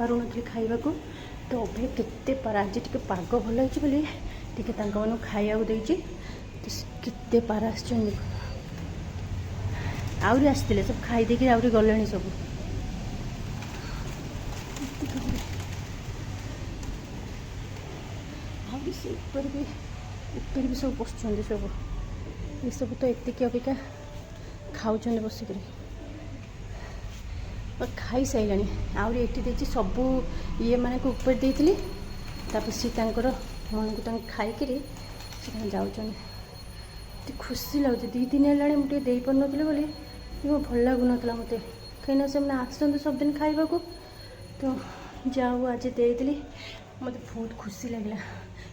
पारुनथि खाइबाकू तो अभे केते पारा आज टिके पाग भल होइछि बोली टिके तांका मानु खाइबाकू देइछि तो केते पारा आछन आउरी आसतिले सब खाई देकी आउरी गलेनी सब आउरी से ऊपर भी सब बसुछन सब ये सब तो एतिक अबिका खाऊछन बसिक खाई सारे आउरी एटी देछि सबू ये माने को ऊपर देइतिली तापर सी तांकर मन को तांग खाइकरी से जाऊछन खुशी लगुच 2 दिन है मुझे दे पार नी बोली भल लगुन मत कहीं से आसते सब दिन खाइबा तो जाऊ आज देली मत बहुत खुशी लगे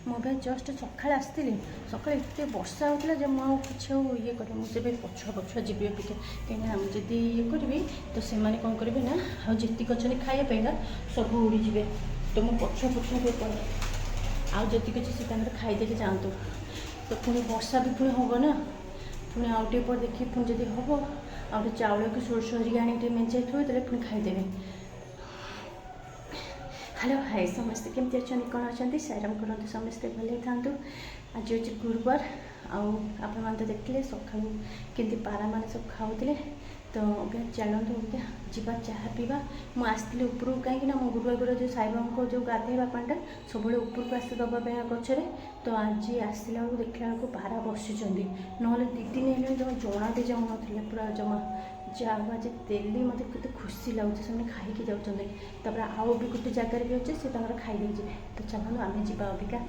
मुझे जस्ट सका आसती सका एत वर्षा होता जो मुझे ये कर मुझे पछुआ पछुआ जी अपेक्षा कहीं जदि ये करी तो से कौन करेंगे ना आतीक अच्छे खायापी सब उड़ीजे तो मुझे पछुआ पछुआ आती अच्छे से खाईदे जातु तो पुणी वर्षा भी पुणी हम ना पुणी आउ टे पर देखिए पुणी जब हम आउ चाउल की सोर्स हरिका आने मेंचे थोड़े पुणी खाईदेवे। हेलो हाय समस्ते केमती अच्छा कौन अच्छा सैराम करते समस्ते भले था आज हूँ गुरुवार आपण तो देखते सका केमती पारा मान सब खाऊे तो चलते क्या जीवा चाह पीवा मुझे आसती उपरको कहीं मो गुरुवार जो साईबाबा जो गाधेवा पाटा सब उपरको आस दवापाई गचर तो आज आसला बेलू देखला बेलू पारा बसुँच ना 2 दिन है जना भी जाऊन पूरा जमा जाओ आज देली मत के खुशी लगुच से खाई जाऊँच आउ भी गोटे जगार भी अच्छे से खाई दे तो चलो आम जा अबिका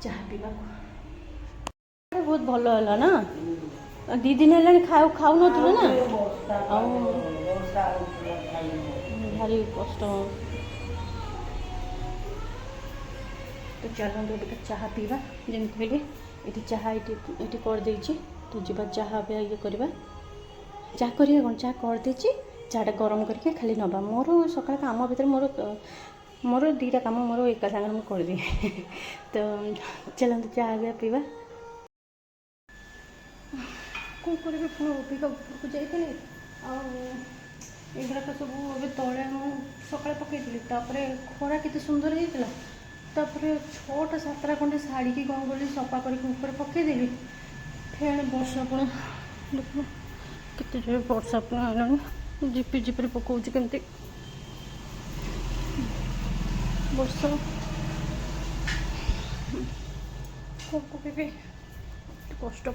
चाह पीवा बहुत भल है ना 2 दिन है खाऊ ना भारी कष्ट तो चलो अबिका चाह पीवा जमी कहले ये चाह ये करदे तो जी चाह ये करवा चाह करिए कौन चाह करदे चाटा गरम करके खाली नवा मोर सका कम भर मोर 2टा कम मोर एका सागर मुझे करदिए तो चलते चाह पीवा कौन करेंगे पुणी अबिका उपरको जाइए आगुराक सब ए तले सका पकईली खरा के सुंदर होता तापर 6टा 7टा खंडे शाढ़ी की कौन कली सफा कर पकईदेली फेण वर्षा पुणी देख केते जोर वर्षा पुणी आनी झिपी झिपी पकाऊँ केमती वर्षा कौन पकईबी कष्ट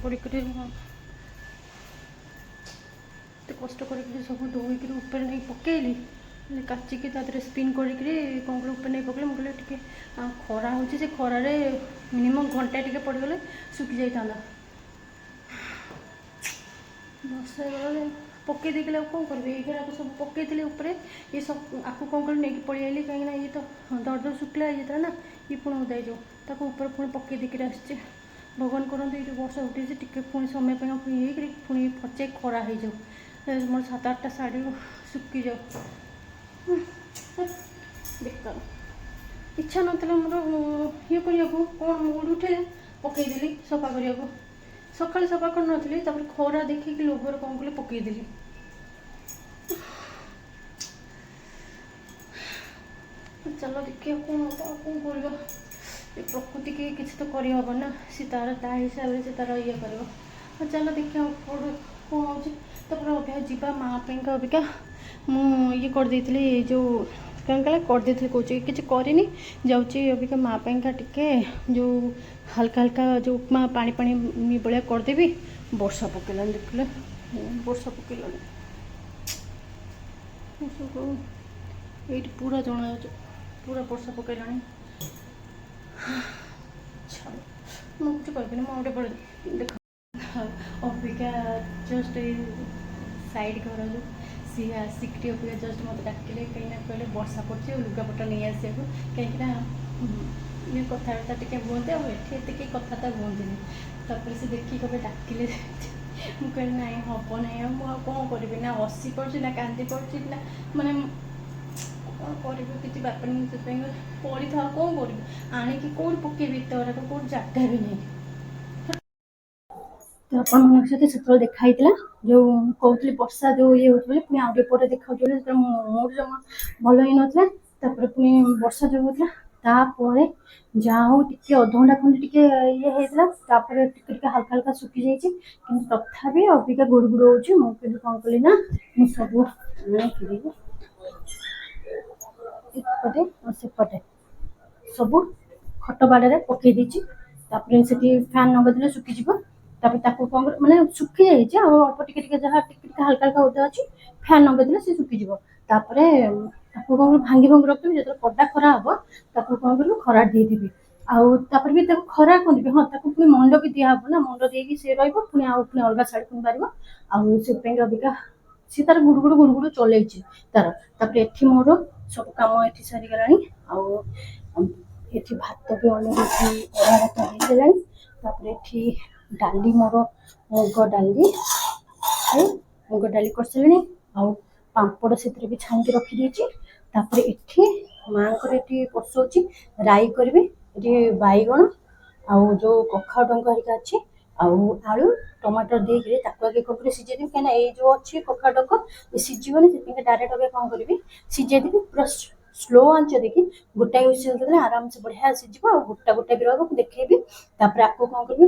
कष्ट कर सब धोईक ऊपर नहीं पकईली काचिकी तादे स्पिन करी कौन कल ऊपर नहीं पकड़े मुझे टे खरा हो खरार मिनिमम घंटा टे पड़गले सुखी जाता वर्षा गला पकई देखे कौन करेंगे ये सब पकई ऊपर ये सब आपको कौन कर नहीं पड़े आइली कहीं ये तो दर शुक्ला हो जाता ना ये पुणी उदा जाऊ ऊपर पुणी पकई देकर आसचे भगवान करते ये वर्षा उठे टे पुणी समय ये पुणी फचे खरा हो जाऊ मोर 7-8टा शाढ़ी सुखी जाओ बेकार इच्छा ना मोर ये करने कौन मूड उठे पकईदेली सफा करने को सका सफा कर नी खरा देखिक लोभर कौन कले पकईदेली चलो देखिए कौन कर प्रकृति की किसी तो करहब ना सी तार ता हिसाब से तार ये कर चलो देखिए कौन हो अभ्या जीवा माँ अबिका मुझे करदे जो कौन कला करदे कहे कि करनी जाऊँगी अबिका माँ टिके जो हल्का हल्का जो उपमा पानी पानी भाया करदेवी वर्षा पकड़ा देखले वर्षा पकड़ा ये पूरा जना पूरा वर्षा पकड़ा मुझे कहबी मुझे देख अबिका जस्ट साइड घर जो सी आसिक अबिका जस्ट मत डाकिले कहीं कहले वर्षा पड़े लुगापट नहीं आसा कहीं ये कथबार्ता टे बुहते आते कहीं कथा बुहत से देखिए कभी डाकिले मुझे ना हम ना मुझे कौन करी ना हसी पड़ी ना कांदी पड़ी ना माने कौन कर किसी बाप पड़ी था कौन कर आणिकी कौट पकेबी तो कौट जगह भी नहीं तो आप से देखाई जो कहते वर्षा जो ये होती पुणी आउटे देखा मूड जमा भल ही ना तापर पुणी वर्षा जो होता तापर जहाँ हो टे अधघंटा खंडे टे ये होता टे हल्का हल्का सुखी जाइए कि तथापि अबिका गुड़ गुड़ हो मुझे कौन कली ना मुझे सब एपटे और सेपटे सब खट बाड़े पकई देती फैन नगदेले सुखीज कौन मैंने सुखी जाइए अल्प टे जहाँ टे हल्का हल्का ओदा अच्छी फैन नगदेले सी सुखीज कौन भांगी भांगी रखी जो पटा खरा हम कौन कर खरा देदेवी आउे भी खरा कौन हाँ पुणी मंड भी दिहब ना मंड दे सी रुणी पुणी अलग शाढ़ी पुणी पार अबिका सी तार गुड़ गुड़ गुड़ गुड़ चल तार एठी मोर सब कम ये सरीगला ये भात भी अलरेडी अड़ा भात होगा डाली मोर मुग डाली मुग डाली कर सारे पापड़ से भी छाणी रखीदे एठी माँ को पशुची राई करी बैगण आउ जो कखा डंग हरिका अच्छे आलू टमाटर देके आगे कौन कर सीझेदेवी कहीं ये जो अच्छी कखा डंग ये सीझीबनी से डायरेक्ट आगे कौन करी सीझेदेवी पूरा स्लो आंच देखी गोटाए हुइसिल देले आराम से बढ़िया सीझिब आ गोटा गोटा भी रहा देखी आपको कौन करी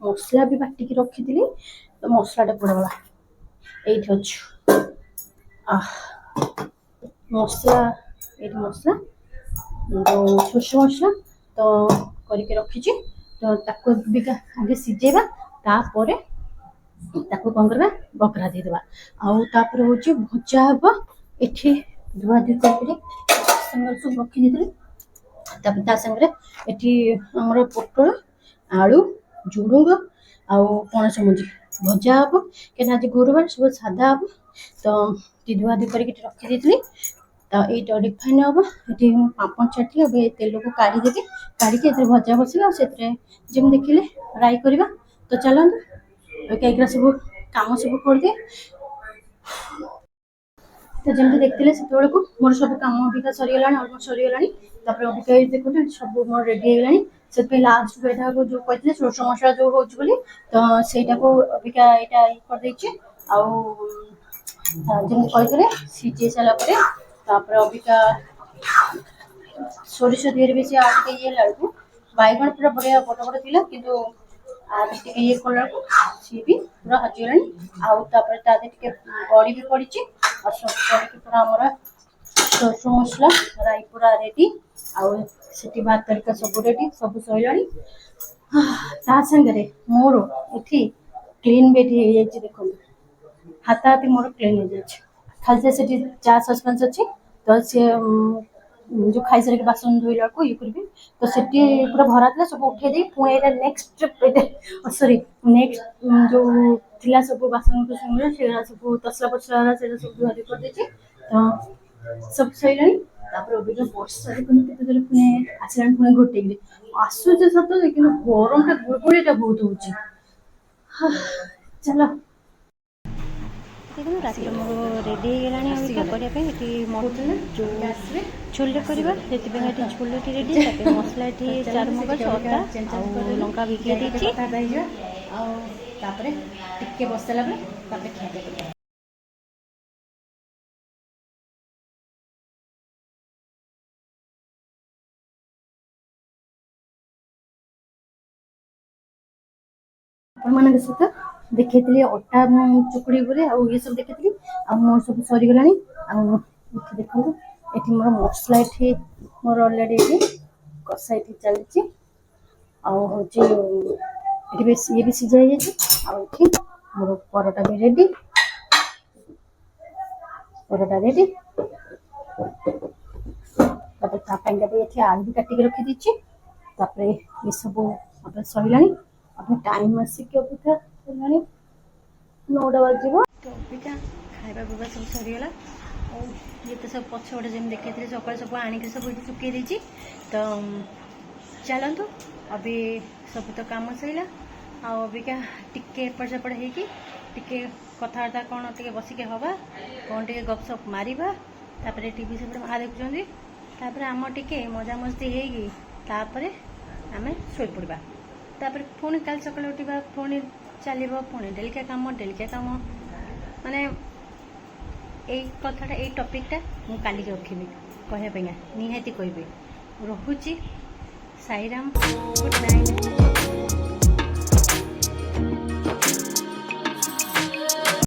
मसला भी बाटिकी रखीदी तो मसलाटा पड़वा ये अच्छु मसला ये मसला जो सोर्ष मसला तो करके रखी तो आगे सीझेबा तापर ताको कौन करवा बकरा देदेबा आउे हूँ भजा हम ये धुआ धुई कर सब रखी सागर ये आमर पोटल आलू झुड़ुंग आपणस मुंजी भजा हम कहीं आज गुरुवार सब सादा हम तो धुआ धुई कर रखी तो ये रिफाइन हम ये पापड़ छाटी अब तेल को काढ़ीदेवी काढ़ी भजा बसवा जमी देखिले राई करवा तो चलते कहीं सब कम सब कर दिए तो जमी देखते से मोर सब कम अबिका सरीगला अलमोस्ट सरीगला अबिका देखते सब मोर रेडी होगा से लास्ट को जो कहते सोर्ष मसला जो हो तो सहीटा को अबिका यहाँ करदे जमी कहते सीझे सारापर अबिका सोरिष दिहरे भी सी ये लड़को बैगण पूरा बढ़िया बड़ बड़ थी कि ये कला सी भी पूरा हजीगला बड़ी भी पड़ी और सब पड़ी पूरा आमर सोर्ष मसला राई पूरा रेडी आटी भात तरीका सब रेडी सब सर मोर ये क्लीन बेड हो देखो हाथ हाथी मोर क्लीन हो खाली से चा सस्पेंस अच्छी तो सी जो खाई सारे बासन धोला को ये करी तो से पूरा भरा था सब उठे दी पुणी यहाँ नेक्स्ट सॉरी नेक्स्ट जो थिला सब बासन कुसन से सब तसला पसला से सब धुआ धुई कर देती तो सब सही अभी वर्षा पुणी आसला पुणी घोटे आसूचे सत कि गरम गुड़गुड़ा बहुत हो चलो राति मोर रेडी होगा जो छोले करवा छोले रेडी मसला ये चारमगज अदा लंका भिगे टे बस सारा खिया आपण सहित देखी अटा चुकुड़ी बोले ये सब देखी मोर सब सरीगला देखो ये मोर मसला ये मोर अलरेडी कषा ये चलती हूँ ये भी सीझा ये मोर परोटा भी रेडी भी आलू भी काटिक रखी ये सब सरीला टाइम आसिक अबिका है 9टा बाजी तो अबिका खाଇବା पिवा सब सरीगला ये तो सब पछपटे जमी देखते सकाल सब आणिक सब ये सुखी देती तो चलतु अभी सब तो कम सरीला अबिका टिके एपट सेपट होगी टिके कथबार्ता कौन टे बसिक हवा कौन टे गपसप मारिबा तापर टीवी सेपटे माँ देखुं आम टिके मजा मस्ती होगी तापर आम शोई पड़ा तापर पुणी काल सकाल उठा पुणी चलो पुणी डेलिका काम माने यही कथाटा यही टपिकटा मुझे काली रखी कहवाई निहाती कहबे। रोची साईराम गुड नाइट।